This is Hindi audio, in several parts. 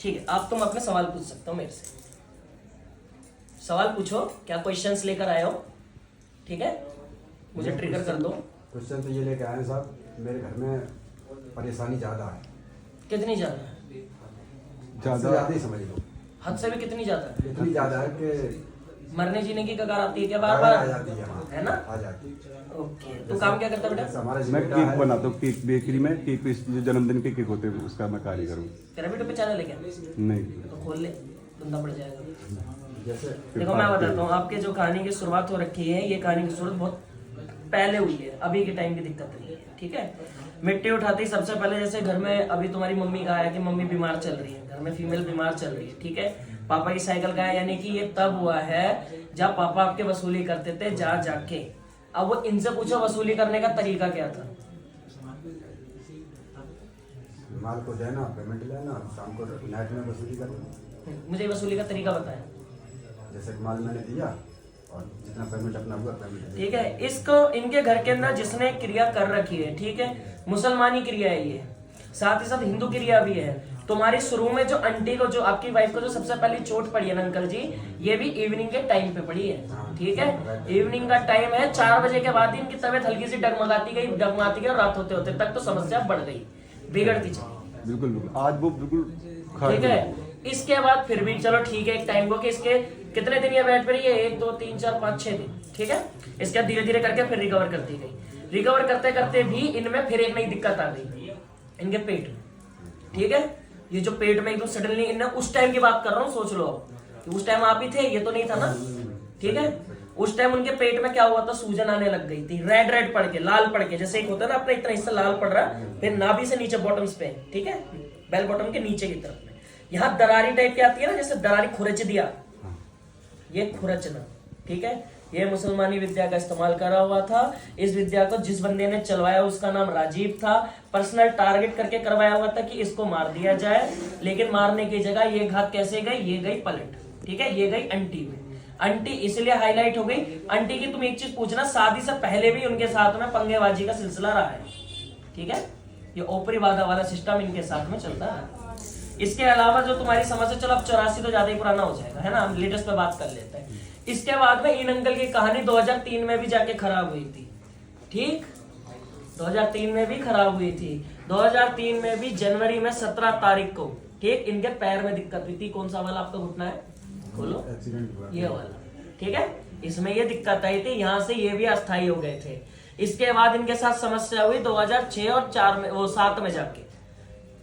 ठीक है, आप तुम अपने सवाल पूछ सकते हो मेरे से। सवाल पूछो, क्या क्वेश्चंस लेकर आए हो? ठीक है, मुझे ट्रिगर कर दो। क्वेश्चन तो ये लेके आए हैं साहब, मेरे घर में परेशानी ज़्यादा है। कितनी ज्यादा है? ज़्यादा ही समझ लो। हद से भी कितनी ज्यादा है? इतनी ज़्यादा है कि मरने जीने की कगार आती है क्या बार बार? आ जाती है। हाँ, है ना? आ जाती है। ओके, तो काम क्या करता है बेटा? हमारा मैं बेटा केक है। बनाता हूँ, केक बेकरी में केक जो जन्मदिन के केक होते हैं उसका मैं कारीगर हूँ। तेरा भी पे चैनल है क्या? नहीं, तो खोल ले, धंधा बढ़ जाएगा। जैसे देखो मैं बताता हूँ, आपके जो कहानी की शुरुआत हो रखी है, ये कहानी की शुरुआत बहुत पहले हुई है, अभी के टाइम की दिक्कत नहीं है। ठीक है, मिट्टी उठाती सबसे पहले, जैसे घर में अभी तुम्हारी मम्मी का है कि मम्मी बीमार चल रही है, घर में फीमेल बीमार चल रही है। ठीक है, पापा की साइकिल का है, यानी कि ये तब हुआ है जब पापा आपके वसूली करते थे जा जाके। अब वो इनसे पूछो वसूली करने का तरीका क्या था? माल को देना, पेमेंट लेना, शाम को नाइट में वसूली करना। मुझे वसूली का तरीका बताया। जैसे कि माल मैंने दिया और जितना पेमेंट अपना हुआ पेमेंट। ठीक है, इसको इनके घर के अंदर जिसने क्रिया कर रखी है, ठीक है, मुसलमानी क्रिया है ये, साथ ही साथ हिंदू क्रिया भी है। तुम्हारी शुरू में जो आंटी को, जो आपकी वाइफ को जो सबसे पहली चोट पड़ी है ना अंकल जी, ये भी इवनिंग के टाइम पे पड़ी है। ठीक है, इवनिंग का टाइम है, 4 बजे के बाद इनकी तबीयत हल्की सी डगमगाती गई और रात होते होते तक तो समस्या बढ़ गई, बिगड़ती चली। बिल्कुल बिल्कुल, आज वो बिल्कुल ठीक है, इसके बाद फिर भी चलो ठीक है, एक टाइम को कि इसके कितने दिन ये बेड पर है? 1 2 3 4 5 6 दिन। ठीक है, इसके धीरे धीरे करके फिर रिकवर करती गई। रिकवर करते करते भी इनमें फिर एक नई दिक्कत आ गई, इनके पेट में। ठीक है, ये जो पेट में एकदम सडनली, इन उस टाइम की बात कर रहा हूँ, सोच लो कि उस टाइम आप ही थे, ये तो नहीं था ना। ठीक है, उस टाइम उनके पेट में क्या हुआ था, सूजन आने लग गई थी, रेड रेड पड़ के, लाल पड़ के, जैसे एक होता है ना अपना इतना हिस्सा लाल पड़ रहा है, फिर नाभि से नीचे बॉटम्स पे, ठीक है, बेल बॉटम के नीचे की तरफ में यहाँ दरारी टाइप की आती है ना, जैसे दरारी खुरच दिया, ये खुरचना। ठीक है, ये मुसलमानी विद्या का इस्तेमाल करा हुआ था। इस विद्या को जिस बंदे ने चलवाया उसका नाम राजीव था। पर्सनल टारगेट करके करवाया हुआ था कि इसको मार दिया जाए, लेकिन मारने की जगह ये घात कैसे गई, ये गई पलट। ठीक है, ये गई अंटी में। अंटी इसलिए हाईलाइट हो गई, अंटी की तुम एक चीज पूछना, शादी से पहले भी उनके साथ में पंगेबाजी का सिलसिला रहा है। ठीक है, ये ओपरी वादा वाला सिस्टम इनके साथ में चलता है। इसके अलावा जो तुम्हारी समझ है, चलो अब 84 तो ज्यादा ही पुराना हो जाएगा, है ना, हम लेटेस्ट पे बात कर लेते हैं। इसके बाद में इन अंकल की कहानी 2003 में भी जाके खराब हुई थी। ठीक, 2003 में भी खराब हुई थी। 2003 में भी जनवरी में 17 तारीख को, ठीक, इनके पैर में दिक्कत हुई थी। कौन सा वाला आपका घुटना है, खोलो, ये वाला। ठीक है, इसमें ये दिक्कत आई थी, यहाँ से ये भी अस्थायी हो गए थे। इसके बाद इनके साथ समस्या हुई 2006 और 4 में, वो 7 में जाके,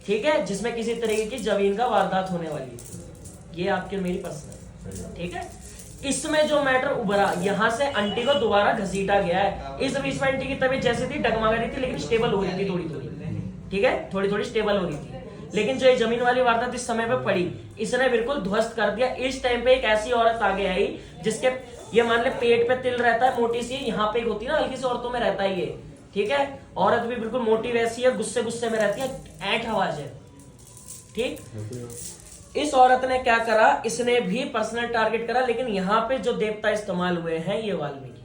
ठीक है, जिसमें किसी तरीके की जमीन का वारदात होने वाली थी। ये आपके मेरी पर्सनल। ठीक है, इसमें जो मैटर उभरा, यहाँ से आंटी को दोबारा घसीटा गया है। इस बीच में आंटी की तबीयत जैसी थी, डगमगा रही थी, लेकिन स्टेबल हो रही थी थोड़ी थोड़ी। ठीक है, थोड़ी थोड़ी स्टेबल हो रही थी, लेकिन जो ये जमीन वाली वारदात इस समय पे पड़ी, इसने बिल्कुल ध्वस्त कर दिया। इस टाइम पे एक ऐसी औरत आगे आई जिसके, ये मान ले पेट पे तिल रहता है, मोटी सी, यहाँ पे एक होती है ना, हल्की सी औरतों में रहता है ये। ठीक है, औरत भी बिल्कुल मोटी वैसी है, गुस्से गुस्से में रहती है, ऐंठ आवाज है। ठीक, इस औरत ने क्या करा, इसने भी पर्सनल टारगेट करा, लेकिन यहाँ पे जो देवता इस्तेमाल हुए हैं ये वाल्मीकि,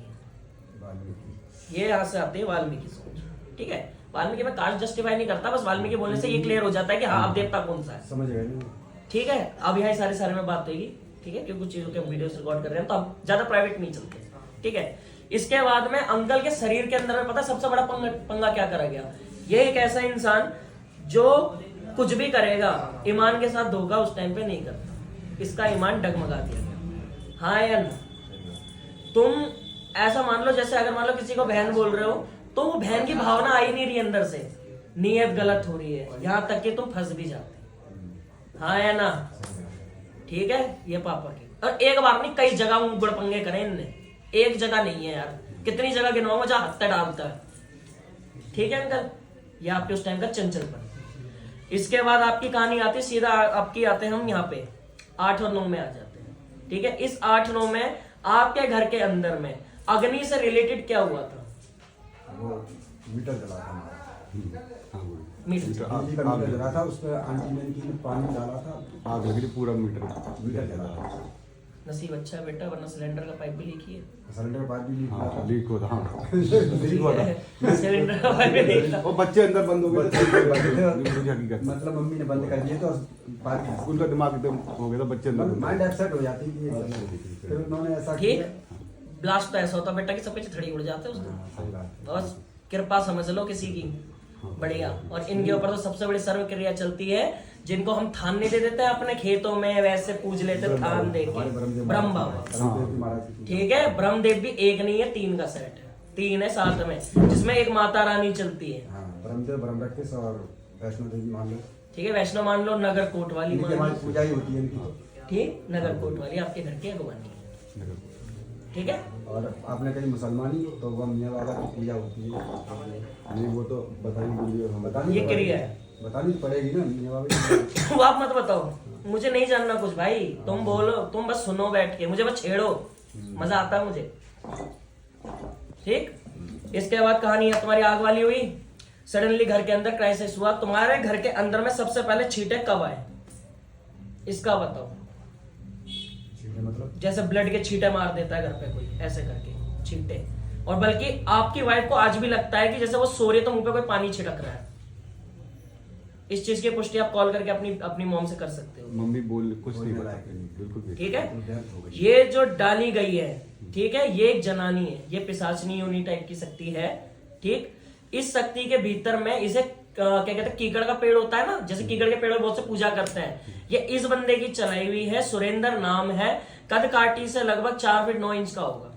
ये यहाँ से आते हैं वाल्मीकि सोच। ठीक है, वाल्मीकि में कास्ट जस्टिफाई नहीं करता, बस वाल्मीकि बोलने से ये क्लियर हो जाता है कि हाँ अब देवता कौन सा है, समझ गए। ठीक है, अब यहाँ सारे में बात होगी। ठीक है, क्योंकि कुछ चीजों के वीडियोस रिकॉर्ड कर रहे हैं तो अब ज्यादा प्राइवेट नहीं चलते। ठीक है, इसके बाद में अंकल के शरीर के अंदर में पता सबसे बड़ा पंगा क्या करा गया, ये एक ऐसा इंसान जो कुछ भी करेगा ईमान के साथ धोखा उस टाइम पे नहीं करता, इसका ईमान डगमगा दिया गया। हाँ या ना? तुम ऐसा मान लो, जैसे अगर मान लो किसी को बहन बोल रहे हो, तो वो बहन की भावना आई नहीं रही अंदर से, नीयत गलत हो रही है, यहां तक कि तुम फंस भी जाते। हाँ या ना? ठीक है, ये पापा की, और एक बार नहीं कई जगह गुड़ पंगे करे इनने, एक जगह नहीं है यार, कितनी जगह गिनवाऊंगा जहां हत्या डालता है। ठीक है अंकल, ये आपके उस टाइम का चंचलपन। इसके बाद आपकी कहानी आती सीधा, आपकी आते हैं हम यहाँ पे 8 और 9 में आ जाते हैं। ठीक है, इस 8-9 में आपके घर के अंदर में अग्नि से रिलेटेड क्या हुआ था? वो मीटर जला था, मीटर जला था, उस पर आंटी ने पानी डाला था, आग लगी थी, पूरा मीटर मीटर जला था। नसीब अच्छा है बेटा, वरना सिलेंडर का पाइप भी लीक ही है। सिलेंडर बाद भी लीक हुआ हाँ था। लीक हुआ था, हाँ लीक हुआ था। सिलेंडर का पाइप भी लीक था। और बच्चे अंदर बंद हो गए बच्चे अंदर बंद थे। थे, मुझे हकीकत में। मतलब मम्मी ने बंद कर दिए तो बाद उनका दिमाग एकदम हो गया था, बच्चे अंदर बंद माइंड थे। अपसेट हो जाती थी। फिर उन्होंने ऐसा ठीक, किया। ब्लास्ट तो ऐसा होता बेटा कि सब कुछ थड़ी उड़ जाते हैं उसको। हाँ, सही बात है। बस कृपा समझ लो किसी की, बढ़िया। और इनके ऊपर तो सबसे बड़ी सर्व क्रिया चलती है, जिनको हम थान नहीं दे देते हैं अपने खेतों में, वैसे पूज लेते हैं थान दे के, ब्रह्म बाबा। ब्रह्मदेव महाराज की पूजा। ठीक है, ब्रह्मदेव भी एक नहीं है, 3 का सेट है, 3 है साथ में, जिसमें एक माता रानी चलती है। हाँ, ब्रह्मदेव ब्रह्मरक्षस और वैष्णो देवी मान लो। ठीक है, वैष्णो मान लो, नगर कोट वाली इनकी मान हमारी लो। पूजा ही होती है इनकी तो। ठीक, नगर कोट वाली आपके घर की अगवानी है। ठीक है, और आपने कहीं मुसलमानी तो वो मियाँ बाबा की पूजा होती है। नहीं वो तो बताइए, हम बतानी ये तो क्रिया पड़ेगी। है। बतानी तो पड़ेगी ना मियाँ बाबा की। वो आप मत बताओ, मुझे नहीं जानना कुछ भाई, तुम बोलो, तुम बस सुनो बैठ के, मुझे बस छेड़ो, मजा आता है मुझे। ठीक, इसके बाद कहानी है तुम्हारी आग वाली हुई। सडनली घर के अंदर क्राइसिस हुआ। तुम्हारे घर के अंदर में सबसे पहले छींटे कब आए, इसका बताओ। ठीक है, मतलब जैसे ब्लड के छींटे मार देता है घर पे कोई, ऐसे करके छींटे। और बल्कि आपकी वाइफ को आज भी लगता है कि जैसे वो सो रही है तो मुंह पे कोई पानी छिड़क रहा है। इस चीज की पुष्टि आप कॉल करके अपनी अपनी मॉम से कर सकते हो। मम्मी बोल कुछ नहीं बोलने पता, लायक नहीं। बिल्कुल भी। ठीक है, डेथ हो गई। ये जो डाली गई है, ठीक है, ये एक जनानी है, ये पिशाचनी योनि टाइप की शक्ति है। ठीक, इस शक्ति के भीतर में इसे क्या कहते हैं, कीकड़ का पेड़ होता है ना, जैसे कीकड़ के पेड़ में बहुत से पूजा करते हैं, ये इस बंदे की चलाई हुई है। सुरेंद्र नाम है, कद काठी से लगभग 4 फीट 9 इंच का होगा।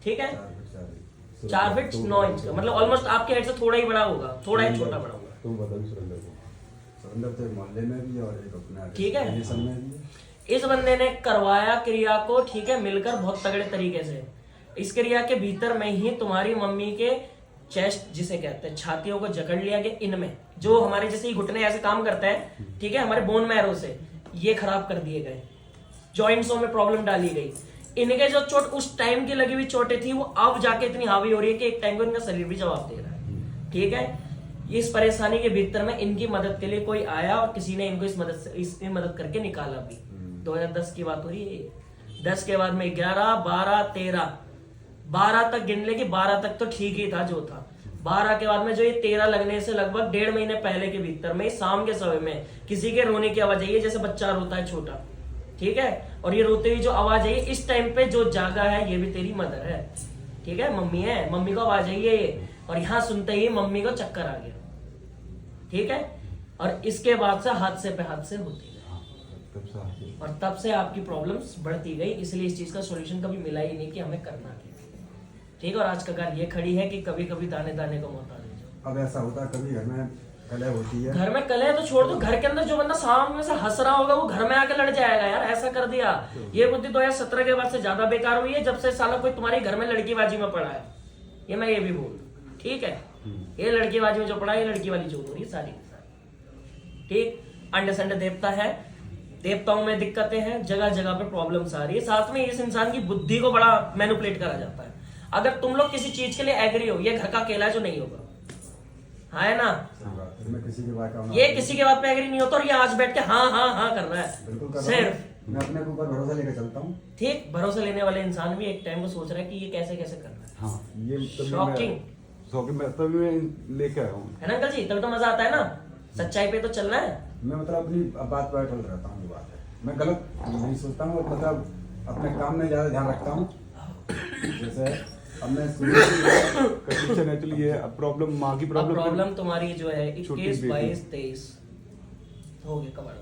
ठीक है, 4 फीट 9 इंच का, मतलब ऑलमोस्ट आपके हेड से थोड़ा ही बड़ा होगा, थोड़ा ही छोटा बड़ा होगा। तुम बताओ सुरेंद्र को। सुरेंद्र तो एक मोहल्ले में भी है और एक अपना ठीक है। रिलेशन में भी है। इस बंदे ने करवाया क्रिया को, ठीक है, मिलकर बहुत तगड़े तरीके से। इस क्रिया के भीतर में ही तुम्हारी मम्मी के चेस्ट जिसे कहते हैं, छातियों को जकड़ लिया गया। इनमें जो हमारे जैसे ही घुटने ऐसे काम करते हैं, ठीक है, हमारे बोन मैरो से ये खराब कर दिए गए। जॉइंट्सों में प्रॉब्लम डाली गई। इनके जो चोट उस टाइम की लगी हुई चोटें थी, वो अब जाके इतनी हावी हो रही है कि एक टाइम को इनका शरीर भी जवाब दे रहा है। ठीक है, इस परेशानी के भीतर में इनकी मदद के लिए कोई आया और किसी ने इनको इसकी मदद करके निकाला भी। 2010 की बात हो रही है। 10 के बाद में 11, 12, 13, 12 तक गिन ले कि 12 तक तो ठीक ही था जो था। 12 के बाद में जो ये 13 लगने से लगभग 1.5 महीने पहले के भीतर में शाम के समय में किसी के रोने की आवाज आई है, जैसे बच्चा रोता है छोटा। ठीक है, और ये रोते हुई जो आवाज आई है, इस टाइम पे जो जागा है ये भी तेरी मदर है। ठीक है, मम्मी है, मम्मी को आवाज आई है ये, और यहाँ सुनते ही मम्मी को चक्कर आ गया। ठीक है, और इसके बाद से हादसे पे हादसे होते गए, तब से आके और तब से आपकी प्रॉब्लम्स बढ़ती गई। इसलिए इस चीज का सॉल्यूशन कभी मिला ही नहीं कि हमें करना क्या। ठीक है, और आज का कार ये खड़ी है कि कभी कभी दाने दाने को मौत आ जाए। अब ऐसा होता है कभी घर में कलह होती है। घर में कलह तो छोड़ दो, घर के अंदर जो बंदा सामने से हंस रहा होगा वो घर में आके लड़ जाएगा, यार ऐसा कर दिया। ये बुद्धि 2017 के बाद से ज्यादा बेकार हुई है, जब से साला कोई तुम्हारे घर में लड़कीबाजी में पड़ा है। ये मैं ये भी बोल दूं, ठीक है, ये लड़कीबाजी में जो पड़ा है, ये लड़की वाली चोट हो रही है सारी। ठीक, अंडे संडे देवता है, देवताओं में दिक्कतें हैं, जगह जगह पे प्रॉब्लम्स आ रही है। साथ में इस इंसान की बुद्धि को बड़ा मैनिपुलेट करा जाता है। अगर तुम लोग किसी चीज के लिए एग्री हो, ये घर का अकेला जो नहीं होगा, हाँ है ना, सही बात है। मैं किसी की बात का ये किसी के बात पे एग्री नहीं होता, और ये आज बैठ के हाँ हाँ हाँ कर रहा है बिल्कुल कर रहा सिर्फ। हूं। मैं अपने ऊपर भरोसा लेकर चलता हूँ। ठीक, भरोसा लेने वाले इंसान भी एक टाइम को सोच रहा है कि ये कैसे कैसे कर रहा है। हाँ ये तभी Shocking। शॉकिंग मैं तभी मैं लेके आया हूँ। है ना अंकल जी, तभी तो मजा आता है ना, सच्चाई पे तो चलना है। मैं मतलब अपनी बात पर अटल रहता हूँ। ये बात है, मैं गलत नहीं सोचता हूँ और मतलब अपने काम में ज्यादा ध्यान रखता हूँ। जैसे अब मैं कंडीशन एक्चुअली ये प्रॉब्लम माँ की अब प्रॉब्लम प्रॉब्लम तुम्हारी जो है छोटी 21, बेटी। 22, 23 हो गए कबाड़